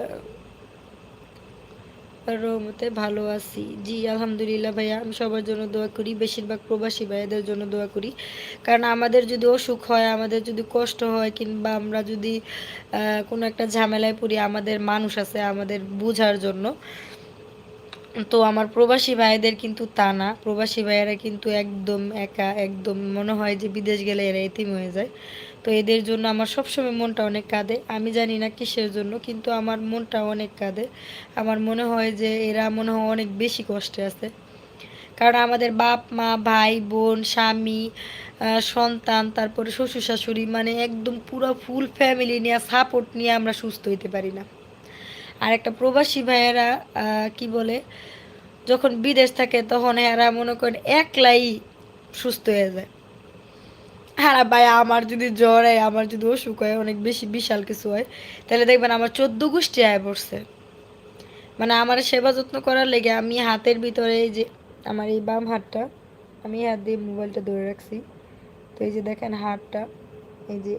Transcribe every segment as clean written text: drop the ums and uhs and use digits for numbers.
আলহামদুলিল্লাহ রহমতে ভালো আছি। জি আলহামদুলিল্লাহ ভাইয়া, আমি সবার জন্য দোয়া করি, বেশিরভাগ প্রবাসী ভাইয়াদের জন্য দোয়া করি। কারণ আমাদের যদি অসুখ হয়, আমাদের যদি কষ্ট হয়, কিংবা আমরা যদি কোনো একটা ঝামেলায় পড়ি, আমাদের মানুষ আছে আমাদের বুঝার জন্য। তো আমার প্রবাসী ভাইদের কিন্তু তা না, প্রবাসী ভাইয়েরা কিন্তু একদম একা, একদম মনে হয় যে বিদেশ গেলে এরা এতিম হয়ে যায়। তো এদের জন্য আমার সবসময় মনটা অনেক কাঁদে, আমি জানি না কিসের জন্য, কিন্তু আমার মনটা অনেক কাঁদে। আমার মনে হয় যে এরা মনে হয় অনেক বেশি কষ্টে আছে। কারণ আমাদের বাপ মা ভাই বোন স্বামী সন্তান, তারপরে শ্বশুর শাশুড়ি, মানে একদম পুরো ফুল ফ্যামিলি নিয়ে সাপোর্ট নিয়ে আমরা সুস্থ হইতে পারি না। আর একটা প্রবাসী ভাইয়েরা কি বলে, যখন বিদেশ থাকে তখন এরা মনে করেন একলাই সুস্থ হয়ে যায়। হ্যাঁ ভাই, আমার যদি জ্বর হয়, আমার যদি অসুখ হয়, অনেক বেশি বিশাল কিছু হয়, তাহলে দেখবেন আমার 14 গোষ্ঠী আয় পড়ছে। মানে আমার সেবা যত্ন করার লেগে আমি হাতের ভিতরে এই যে আমার এই বাম হাতটা, আমি হাত দিয়ে মোবাইলটা ধরে রাখছি। তো এই যে দেখেন হাতটা, এই যে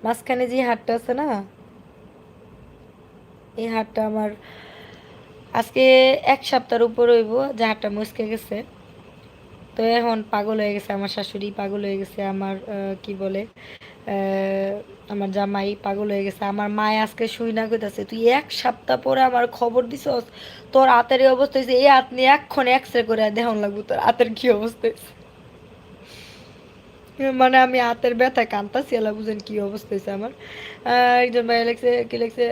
মাঝখানে যে হাতটা আছে না, এই হাতটা আমার আজকে 1 সপ্তাহের উপর হইব যে হাতটা মুচকে গেছে। তো এখন পাগল হয়ে গেছে আমার শাশুড়ি, পাগল হয়ে গেছে আমার কি বলে আমার জামাই, পাগল হয়ে গেছে আমার মায়। আজকে শুই না কইতাছে, তুই 1 সপ্তাহ পরে আমার খবর দিছস, তোর হাতের এই অবস্থা হয়েছে, এই হাত নিয়ে এক্ষণ এক্সরে করে দেখান লাগবো তোর হাতের কি অবস্থা হয়েছে। মানে আমি হাতের ব্যথায় কান্তাছি, এলা বুঝেন কি অবস্থা হয়েছে আমার। একজন ভাই লেগছে কি লেগছে